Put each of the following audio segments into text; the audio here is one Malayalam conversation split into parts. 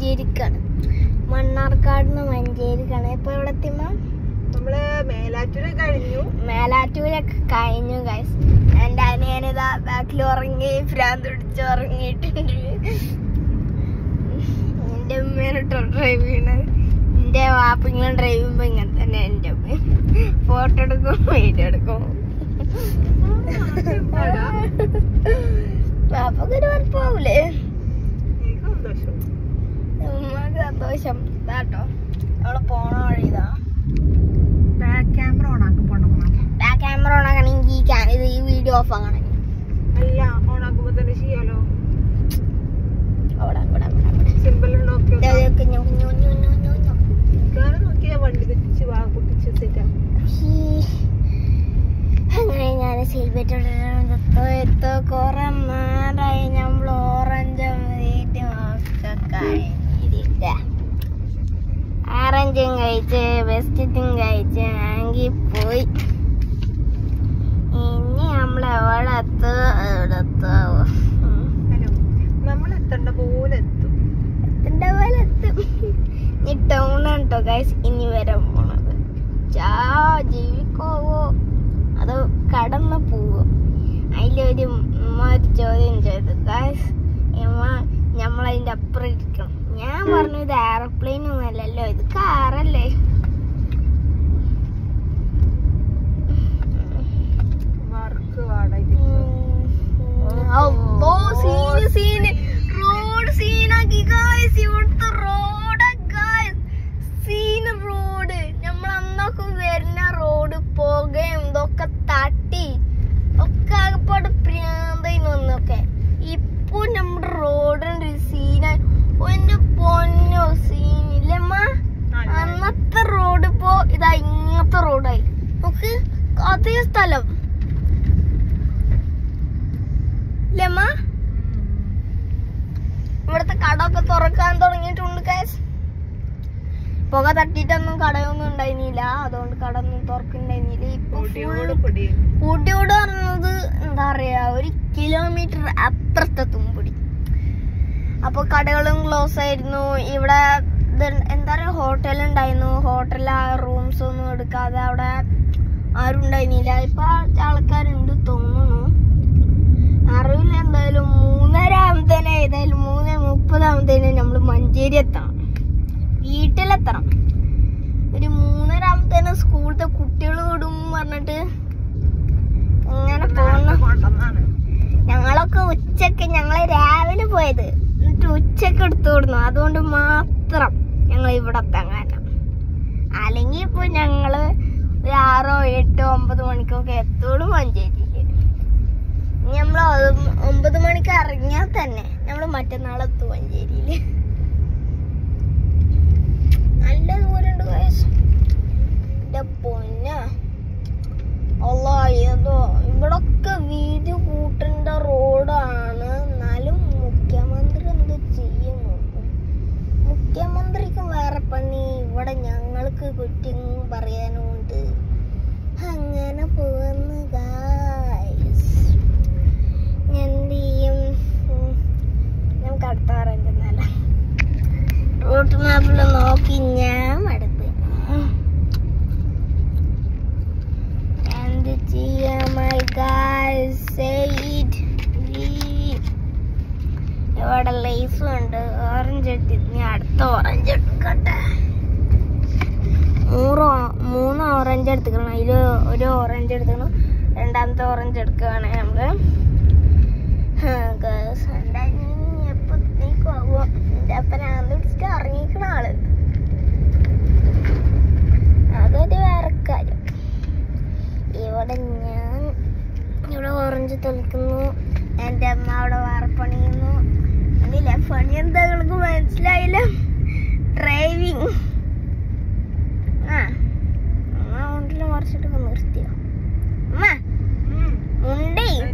മഞ്ചേരിക്കാണ്. മണ്ണാർക്കാടിന്ന് മഞ്ചേരിക്കാണ്. ഇപ്പൊ എവിടെ എത്തിമ്മ? നമ്മള് മേലാറ്റൂരൊക്കെ കഴിഞ്ഞു ഗൈസ്. എന്റെ അനിയനിതാ ബാക്കിൽ ഉറങ്ങി, ഭ്രാന്ത് പിടിച്ച് ഉറങ്ങിയിട്ടുണ്ട്. എന്റെ ഉമ്മേനട്ടോ ഡ്രൈവ് ചെയ്യണത്. എന്റെ വാപ്പിങ്ങനെ ഡ്രൈവ് ചെയ്യുമ്പോ ഇങ്ങനെ തന്നെ എന്റെ ഉമ്മ ഫോട്ടോ എടുക്കും, വീഡിയോ എടുക്കും. പാപ്പൊക്കെ ഒരു ഉറപ്പാവൂലേ? ഉമ്മക്ക് സന്തോഷം. ഇതാട്ടോ അവള് പോണ വഴി. ഇതാ ബാക്ക് ക്യാമറ ഓണാക്കണമെങ്കിൽ ഈ വീഡിയോ ഓഫ് ആകണമെങ്കിൽ അല്ല, ഓണാക്കുമ്പോ തന്നെ ചെയ്യാലോ. സിമ്പിൾ നോക്കിയാ വണ്ടി തെറ്റിച്ച് പൊട്ടിച്ച്. അങ്ങനെ ഞാൻ സെലിബ്രേറ്റ് കൊറേ മാറായി. നമ്മൾ ഓറഞ്ചും ആറഞ്ചും കഴിച്ച് ബിസ്ക്കറ്റും കഴിച്ച് ആങ്കി പോയി. ഇനി നമ്മൾ എവിടെ എത്താവോ? എത്തേണ്ട പോലെ എത്തും. ഈ ടൗണാണ് കേട്ടോ ഗൈസ് ഇനി വരാൻ പോണത്. ജീവിക്കാവോ അതോ കടന്നു പോവോ? അതിലൊരു ചോദ്യം ചെയ്തു ഗൈസ്. നമ്മളതിന്റെ അപ്പുറം ഇരിക്കണം. ഞാൻ പറഞ്ഞു ഇത് എയർപ്ലെയിൻ ഒന്നും അല്ലല്ലോ, ഇത് കാറല്ലേ. റോഡ് സീനാക്കി ഗൈസ്. ഇവിടുത്തെ റോഡ് നമ്മൾ അന്നൊക്കെ വരുന്ന റോഡ് പുകയും ഇതൊക്കെ തട്ടി ഒക്കെ ആകെപ്പാട് പ്രാന്തായി വന്നൊക്കെ. ഇപ്പൊ നമ്മുടെ റോഡിന്റെ സീനായി. എന്റെ പൊന്നോ സീനില്ലമ്മ. അന്നത്തെ റോഡ് ഇപ്പോ ഇതാ ഇങ്ങനത്തെ റോഡായി. നമുക്ക് അതേ സ്ഥലം ഇല്ലമ്മ. ഇവിടുത്തെ കടമൊക്കെ തുറക്കാൻ തുടങ്ങിയിട്ടുണ്ട് ഗൈസ്. പുക തട്ടിട്ടൊന്നും കടയൊന്നും ഉണ്ടായിരുന്നില്ല, അതുകൊണ്ട് കട ഒന്നും തുറക്കുന്നുണ്ടായിരുന്നില്ല. ഇപ്പൊ പൂട്ടിയോട് പറഞ്ഞത് എന്താ പറയാ, 1 കിലോമീറ്റർ അപ്പുറത്തെ തുമ്പടി. അപ്പൊ കടകളും ക്ലോസ് ആയിരുന്നു. ഇവിടെ എന്താ പറയാ ഹോട്ടലുണ്ടായിരുന്നു. ഹോട്ടലിൽ റൂംസ് ഒന്നും എടുക്കാതെ അവിടെ ആരും ഉണ്ടായിരുന്നില്ല. ഇപ്പൊ ആൾക്കാരുണ്ട് തോന്നുന്നു, അറിയില്ല. എന്തായാലും 3:30 ആകുമ്പത്തേനെ, ഏതായാലും 3:30 ആകുമ്പത്തേനെ നമ്മള് മഞ്ചേരി എത്തണം, വീട്ടിലെത്തണം. ഒരു 3:30 ആകുമ്പത്തേനെ സ്കൂളത്തെ കുട്ടികൾ വിടും പറഞ്ഞിട്ട് അങ്ങനെ പോകുന്ന. ഞങ്ങളൊക്കെ ഞങ്ങള് രാവിലെ പോയത്, എന്നിട്ട് ഉച്ചക്ക് എടുത്തു വിടുന്നു. അതുകൊണ്ട് മാത്രം ഞങ്ങൾ ഇവിടെ എത്താൻ കാരണം. അല്ലെങ്കിൽ ഇപ്പൊ ഞങ്ങള് ഒരു 6, 8, 9 മണിക്കൊക്കെ എത്തോളും മഞ്ചേരിയില്. നമ്മള് 9 മണിക്ക് ഇറങ്ങിയാൽ തന്നെ നമ്മള് മറ്റന്നാളെത്തും മഞ്ചേരിയില്. നല്ല ദൂരമുണ്ട് ഗൈസ്. എന്റെ പൊന്ന അല്ലാ, ഏതോ ഇവിടൊക്കെ വീതി കൂട്ടേണ്ട റോഡാണ്. എന്നാലും മുഖ്യമന്ത്രി എന്ത് ചെയ്യുന്നു? മുഖ്യമന്ത്രിക്ക് വേറെ പണി, ഇവിടെ ഞങ്ങൾക്ക് കുറ്റം പറയാനുണ്ട്. അങ്ങനെ പോകുന്നു ഗൈസ്. എന്ത് ചെയ്യും? നമുക്ക് അടുത്ത പറയുന്നല്ല. റൂട്ട് മാപ്പില് നോക്കി ഞാൻ മടുത്ത്. എന്ത് ചെയ്യാം മൈ ഗൈസ്. ഇവിടെ ലൈസും ഉണ്ട്. ഓറഞ്ച് എടുത്തി, അടുത്ത ഓറഞ്ച് എടുക്കട്ടെ. 3 ഓറഞ്ച് എടുക്കണം. അതില് ഒരു ഓറഞ്ച് എടുക്കണം, രണ്ടാമത്തെ ഓറഞ്ച് എടുക്കുകയാണ് നമ്മള്. എപ്പത്തേക്കും ആവുക എന്റെ അപ്പനാന്ന് പിടിച്ചിട്ട് ഇറങ്ങിക്കണ ആള്. അതൊരു വേറെ കാര്യം. ഇവിടെ ഓറഞ്ച് തെളിക്കുന്നു. എന്റെ അമ്മ അവിടെ വേറെ പണിയുന്നു. എന്നില്ല പണി എന്താ നിങ്ങൾക്ക് മനസ്സിലായില്ല? ഡ്രൈവിങ്. മുണ്ടില് മറിച്ചിട്ട് നിർത്തിയോ അമ്മ?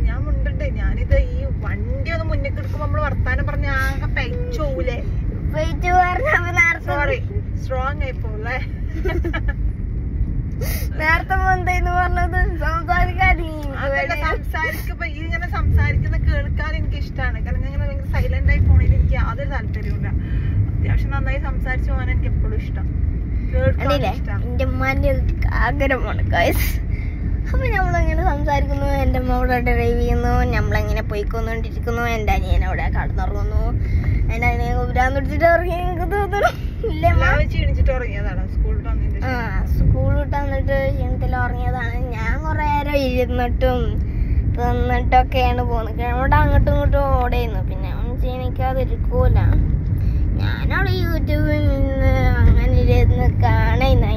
ഞാൻ മുണ്ടേ. ഞാനിത് ഈ വണ്ടി ഒന്ന് മുന്നിൽ എടുക്കുമ്പോ നമ്മള് വർത്താനം പറഞ്ഞ ആകെ പെച്ചോലേ. സ്ട്രോങ് ആയിപ്പോളേ. നേരത്തെ എന്തായിരുന്നു പറഞ്ഞത്? സംസാരിക്കുമ്പോ ഇങ്ങനെ സംസാരിക്കുന്ന കേൾക്കാൻ എനിക്ക് ഇഷ്ടമാണ്. കാരണം ഞാൻ ഭയങ്കര സൈലന്റ് ആയി പോണേൽ എനിക്ക് യാതൊരു താല്പര്യമില്ല. അത്യാവശ്യം സംസാരിച്ചു പോകാൻ എനിക്ക് എപ്പോഴും ഇഷ്ടം. എന്റെ ഉമ്മാന്റെ ആഗ്രഹമാണ് ഗൈസ്. അപ്പൊ നമ്മളിങ്ങനെ സംസാരിക്കുന്നു, എന്റെ അമ്മ അവിടെ ഡ്രൈവ് ചെയ്യുന്നു, നമ്മളെങ്ങനെ പോയിക്കൊണ്ടിരിക്കുന്നു, എന്റെ അനിയൻ അവിടെ കടന്നുറങ്ങുന്നു. എന്റെ അനിയൻ കുരാൻ തുടിച്ചിട്ട് ഇറങ്ങി എനിക്ക് തോന്നുന്നു. സ്കൂൾ വിട്ട് വന്നിട്ട് ക്ഷീണത്തിൽ ഉറങ്ങിയതാണ്. ഞാൻ കുറെ നേരം ഇരുന്നിട്ടും തിന്നിട്ടൊക്കെയാണ് പോകുന്നത്. അവിടെ അങ്ങോട്ടും ഇങ്ങോട്ടും ഓടുന്നു. പിന്നെ ഒന്നും ക്ഷീണിക്കാതിരിക്കൂല. ഞാനവിടെ യൂട്യൂബിൽ നിന്ന് അങ്ങനെ ഇരുന്ന് കാണുന്നു.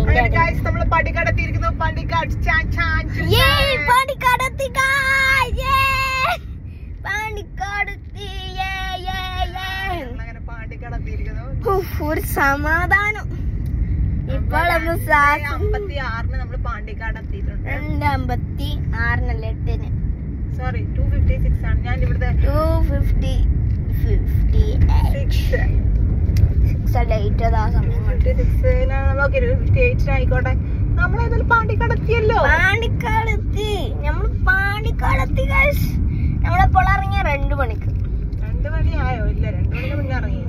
ഒരു സമാധാനം. ഇപ്പോഴൊന്ന് 2:56 8 സോറി 2:56 ആണ്. ഞാൻ ഇവിടുത്തെ 2:58 ആയിക്കോട്ടെ. നമ്മളേതായാലും പാണ്ടിക്കാടെത്തിയല്ലോ. പാണ്ടിക്കാടെത്തി. നമ്മള് പാണ്ടിക്കാടെത്തി. നമ്മളെപ്പോൾ ഇറങ്ങിയ 2 മണിക്ക്. 2 മണി ആയോ? ഇല്ല, 2 മണിക്ക് മുന്നേ ഇറങ്ങി.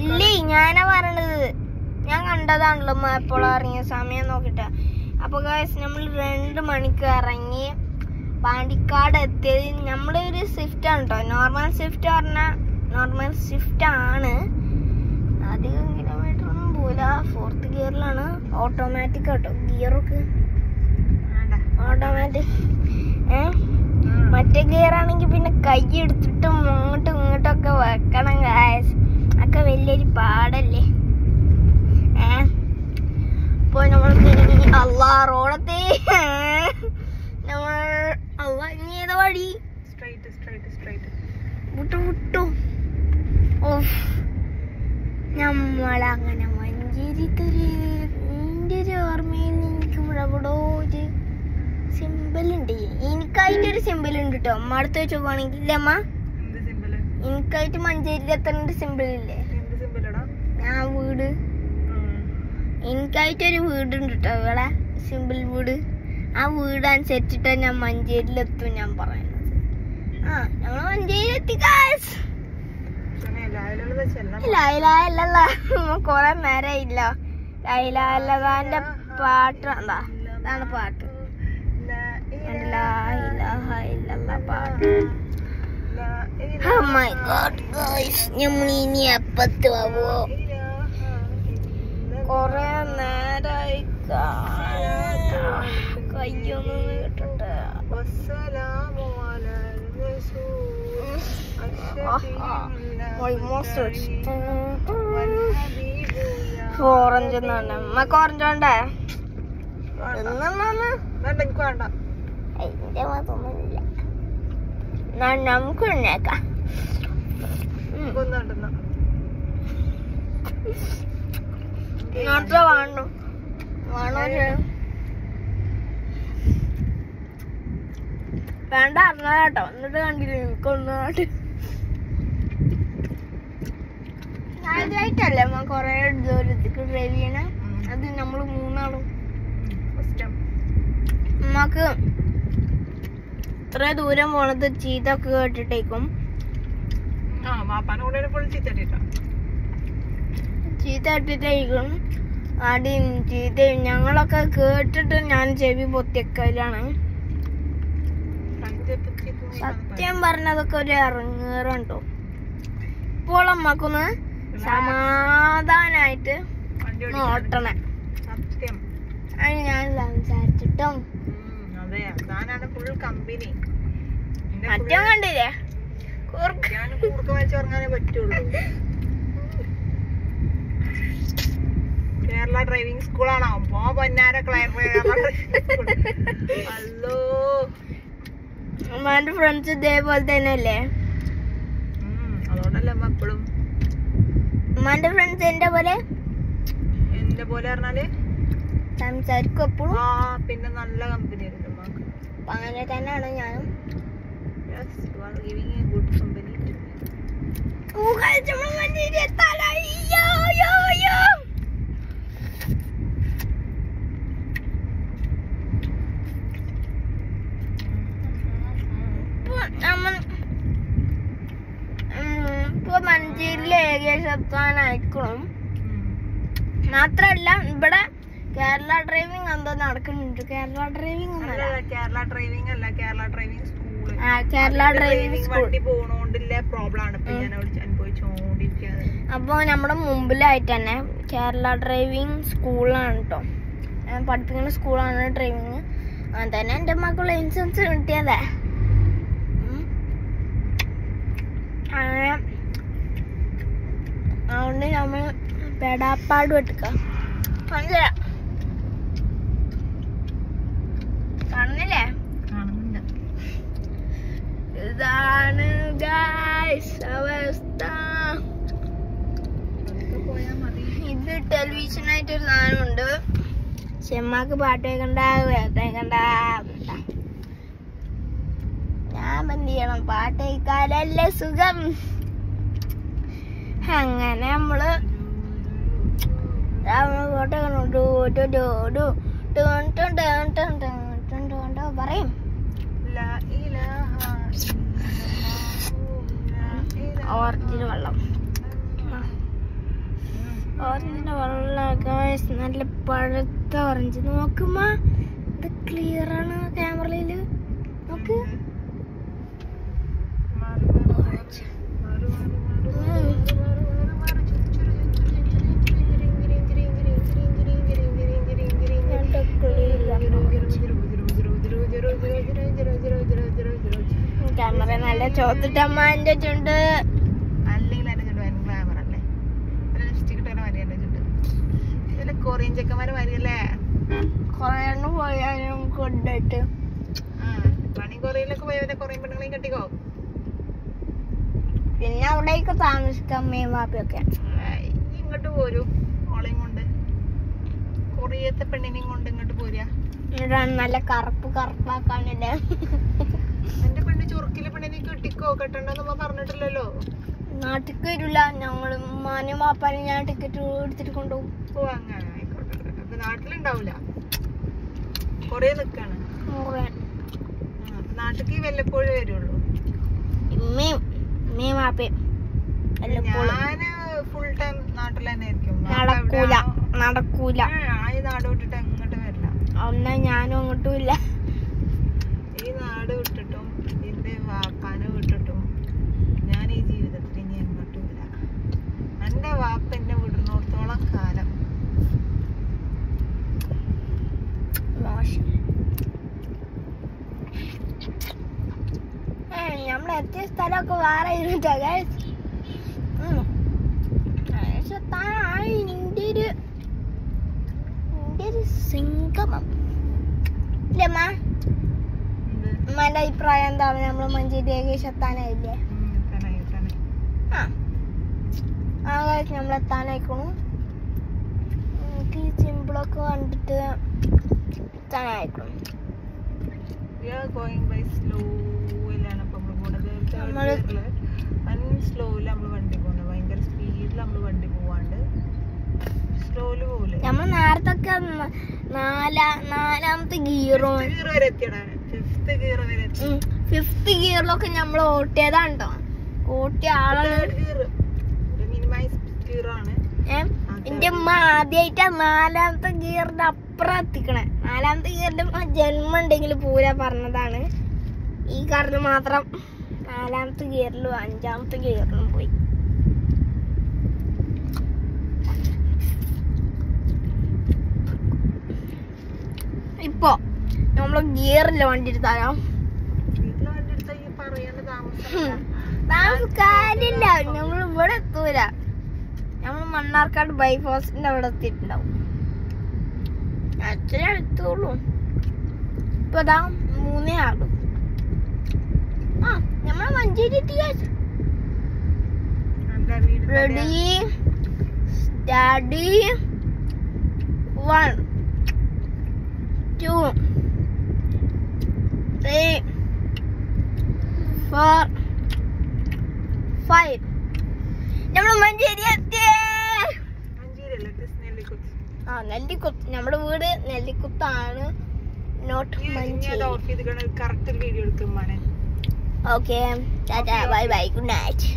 ഇല്ലേ, ഞാനാ പറയണത്. ഞാൻ കണ്ടതാണല്ലോ എപ്പോൾ ഇറങ്ങിയ സമയം നോക്കിട്ടാ. അപ്പൊ ഗൈസ് നമ്മൾ 2 മണിക്ക് ഇറങ്ങി പാണ്ടിക്കാട് എത്തിയത്. നമ്മളൊരു സ്വിഫ്റ്റ് ആണ് കേട്ടോ. നോർമൽ സ്വിഫ്റ്റ് പറഞ്ഞാൽ നോർമൽ സ്വിഫ്റ്റ് ആണ്. അധികം കിലോമീറ്റർ ഒന്നും പോല. 4th ഗിയറിലാണ്. ഓട്ടോമാറ്റിക് കേട്ടോ. ഗിയറൊക്കെ ഓട്ടോമാറ്റിക്. മറ്റേ ഗിയർ ആണെങ്കിൽ പിന്നെ കൈ എടുത്തിട്ടും അങ്ങോട്ടും ഇങ്ങോട്ടൊക്കെ വെക്കണം ഗൈസ്. ഒക്കെ വലിയൊരു പാടല്ലേ. അപ്പൊ നമ്മൾ റോഡത്തെ നമ്മൾ ഇനി ഏതാ വഴി? വിട്ടു. നമ്മളങ്ങനെ മഞ്ചേരിക്കൊരു ഓർമ്മയിൽ എനിക്ക് എവിടോ ഒരു സിമ്പിൾ ഉണ്ട്. എനിക്കായിട്ടൊരു സിമ്പിൾ ഉണ്ട് കേട്ടോ. അമ്മ അടുത്ത് വെച്ച് നോക്കുവാണെങ്കിൽ ഇല്ലേ അമ്മ? എനിക്കായിട്ട് മഞ്ചേരിയിൽ എത്തേണ്ട സിമ്പിൾ ഇല്ലേ? ഞാൻ വീട്, എനിക്കായിട്ടൊരു വീടുണ്ട് കേട്ടോ ഇവിടെ, സിമ്പിൾ വീട്. ആ വീട് അനുസരിച്ചിട്ട് ഞാൻ മഞ്ചേരിയിലെത്തും ഞാൻ പറയുന്നത്. ഞങ്ങള് മഞ്ചേരിയിലെത്തി. ലൈലായല്ല കൊറേ നേരമില്ല. ലൈലാന്റെ പാട്ട് എന്താ? അതാണ് പാട്ട്. പാട്ട്. Oh my god guys, നമ്മളിനി അപ്പത്ത് പോവോ? കൊറേ നേരായി കയ്യൊന്നും കേട്ടിട്ട്. ഓറഞ്ച് എന്നാണ് അമ്മക്ക്. ഓറഞ്ച് വേണ്ടേ? അതിന്റെ മാത്രമൊന്നുമില്ല. നമുക്ക് ഉണ്ടാക്കാം. വേണോ വേണ്ട അറിഞ്ഞ കേട്ടോ. എന്നിട്ട് കണ്ടില്ല എനിക്കൊന്നാട്ട്. ആദ്യമായിട്ടല്ലേ അമ്മ കൊറേ ദൂരത്തേക്ക് ഡ്രൈവ് ചെയ്യണേ. അത് നമ്മള് 3 ആളും. അമ്മക്ക് ഇത്ര ദൂരം പോണത് ചീത്ത ഒക്കെ കേട്ടിട്ടേക്കും. ചീത്ത കേട്ടിട്ടേക്കും. അടിയും ചീത്തയും ഞങ്ങളൊക്കെ കേട്ടിട്ട് ഞാൻ ചെവി പൊത്തിയക്കലാണ്. സത്യം പറഞ്ഞതൊക്കെ ഒരു ഇറങ്ങേറുണ്ടോ. ഇപ്പോൾ അമ്മക്കൊന്ന് സമാധാനായിട്ട് ഓട്ടണേ. അത് ഞാൻ സംസാരിച്ചിട്ടും മറ്റോ കണ്ടില്ലേ കേരള ഡ്രൈവിംഗ് സ്കൂളാണോ? പൊന്നാര ഹലോ. ഉമ്മാന്റെ ഫ്രണ്ട്സ് ഇതേപോലെ തന്നെ അല്ലേ? അതുകൊണ്ടല്ലേ എപ്പോഴും ഉമ്മാന്റെ ഫ്രണ്ട്സ് എന്റെ പോലെ പറഞ്ഞാല് സംസാരിക്കും എപ്പോഴും. പിന്നെ നല്ല കമ്പനി ആയിരുന്നു. അങ്ങനെ തന്നെയാണ് ഞാനും. ഏകദേശം എത്താനായിക്കണം. മാത്രല്ല ഇവിടെ കേരള ഡ്രൈവിംഗ് എന്തോ നടക്കുന്നുണ്ട്. കേരള ഡ്രൈവിംഗ് കേരള ഡ്രൈവിംഗ് അല്ല, Kerala driving school. Kerala driving school വണ്ടി പോണോണ്ടില്ല പ്രോബ്ലം ആണ് ഇപ്പൊ ഞാൻ അനുഭവിച്ചോണ്ടിരിക്കുന്നത്. അപ്പൊ നമ്മുടെ മുമ്പിലായിട്ട് തന്നെ കേരള ഡ്രൈവിംഗ് സ്കൂളാണ് കേട്ടോ, പഠിപ്പിക്കുന്ന സ്കൂളാണ് ഡ്രൈവിംഗ്. അങ്ങനെ തന്നെ എന്റെ മക്കൾ ലൈസൻസ് കിട്ടിയതേ. അങ്ങനെ അതുകൊണ്ട് നമ്മൾ പെടാപ്പാട് വെട്ടുക. കാണുന്നില്ലേ? ഇതാണ് ഗൈസ് അവസ്ഥ. ഇത് ടെലിവിഷനായിട്ടൊരു സാധനമുണ്ട്. ചെമ്മാക്ക് പാട്ട് കേൾക്കണ്ട, കേൾക്കണ്ട. ഞാൻ എന്ത് ചെയ്യണം? പാട്ട് കേൾക്കാനല്ലേ സുഖം. അങ്ങനെ നമ്മള് ഫോട്ടോ പറയും. ഓറഞ്ചിന് വെള്ളം, ഓറഞ്ചിന്റെ വെള്ളം നല്ല പഴുത്ത ഓറഞ്ച്. നോക്കുമ്പോ ഇത് ക്ലിയർ ആണ് ക്യാമറയില്. നോക്ക്, ക്യാമറ നല്ല ചോത്തിട്ടമ്മാന്റെ ചുണ്ട്. അല്ലെങ്കിൽ എന്റെ ചുണ്ട് ഭയങ്കര ഗ്ലാമർ അല്ലേ? ലിപ്സ്റ്റിക് ഇട്ട മാതിരി എന്റെ ചുണ്ട്. ഇതിലെ കൊറിയൻ ചെക്കന്മാര് മാതിരിയല്ലേ? കൊറേ എണ്ണം പോയാലും കൊണ്ടിട്ട് പണി കൊറിയയിലൊക്കെ പോയവരെ കൊറിയൻ പെണ്ണുങ്ങളെയും കെട്ടിക്കോ. പിന്നെ അവിടേക്ക് താമസിക്കാം അമ്മയും വാപ്പയൊക്കെ. ഇങ്ങോട്ട് പോരൂ, ഓളെയും കൊണ്ട്, കൊറിയത്തെ പെണ്ണിനെയും കൊണ്ട് ഇങ്ങോട്ട് പോരാ. നല്ല കറുപ്പാക്കാനല്ലേ? എന്റെ പെണ്ണ് ചുറുക്കിലെ പെണ്ണിനെ കെട്ടിക്കോ. കെട്ടണ്ടെന്ന് പറഞ്ഞിട്ടില്ലല്ലോ. നാട്ടിക്ക് വരില്ല. ഞങ്ങള് ഉമ്മാനും വാപ്പാനും ഞാൻ ടിക്കറ്റ് എടുത്തിട്ട് കൊണ്ടുപോകും. ഓ അങ്ങനെ ആയിക്കോട്ടെ. നാട്ടിലുണ്ടാവൂല, കൊറേ നിക്കാണ്. നാട്ടിക്ക് വല്ലപ്പോഴും വരുള്ളൂ. ഉമ്മയും വാപ്പയും ഞാന് ഫുൾ ടൈം നാട്ടിൽ തന്നെ ആയിരിക്കും. നടക്കൂല. ഈ നാട് വിട്ടിട്ട് അങ്ങോട്ട് വരില്ല. ഒന്നാ ഞാനും അങ്ങോട്ടും ഇല്ല. ഈ നാട് വിട്ടിട്ടും എന്റെ വാപ്പാനെ വിട്ടിട്ടും ഞാൻ ഈ ജീവിതത്തിൽ ഇനി അങ്ങോട്ടും ഇല്ല. എന്റെ വാപ്പ എന്നെ വിടുന്നിടത്തോളം കാലം. നമ്മളെത്തിയ സ്ഥലമൊക്കെ വേറെ ഇരുന്നിട്ടാ ഗൈസ്. നിന്റെ ഒരു സംഗമം ഇല്ലേ അമ്മ? അമ്മന്റെ അഭിപ്രായം എന്താണ്? നമ്മള് മഞ്ചേരി ഏകദേശം എത്താനായില്ലേ? ആ ഗൈസ് നമ്മൾ എത്താനായിക്കണു. എനിക്ക് ഈ സിമ്പിളൊക്കെ കണ്ടിട്ട് എത്താനായിക്കണു. സ്ലോയില് നമ്മള് വണ്ടി പോകുന്നത്, ഭയങ്കര സ്പീഡിൽ നമ്മള് വണ്ടി പോവാണ്ട് സ്ലോയില് പോവില്ല. നമ്മൾ നേരത്തെ നാലാമത്തെ ഗിയറും ഫിഫ്ത് ഗിയറിലൊക്കെ നമ്മൾ ഓട്ടിയതാണ് കേട്ടോ. ഓട്ടിയ ആളാണ് എന്റെ ഉമ്മ ആദ്യമായിട്ടാ നാലാമത്തെ ഗിയറിന്റെ അപ്പുറം എത്തിക്കണേ. നാലാമത്തെ ഗിയറിന്റെ ജന്മം ഉണ്ടെങ്കിൽ പൂര പറഞ്ഞതാണ്. ഈ കാറിന് മാത്രം നാലാമത്തെ ഗിയറിലും 5ാമത്തെ ഗിയറിലും പോയി. ഇപ്പൊ നമ്മള് ഗിയറില്ല വണ്ടി എടുത്താലോ? കാര്യമില്ല, നമ്മൾ ഇവിടെ എത്തൂല. നമ്മൾ മണ്ണാർക്കാട് ബൈപാസിന്റെ അവിടെ എത്തിയിട്ടുണ്ടാവും. അച്ഛനെ എടുത്തോളൂ. ഇപ്പൊ ഇതാ 3 ആകും. നമ്മളെ മഞ്ചേരി എത്തി. Ready steady 1 2 3 4 5. നമ്മള് മഞ്ചേരി എത്തി. നെല്ലിക്കുത്ത്. നമ്മുടെ വീട് നെല്ലിക്കുത്താണ്, നോട്ട് മഞ്ചേരി. കറക്റ്റ് വീഡിയോ എടുക്കും. Okay, Tata, bye bye, good night.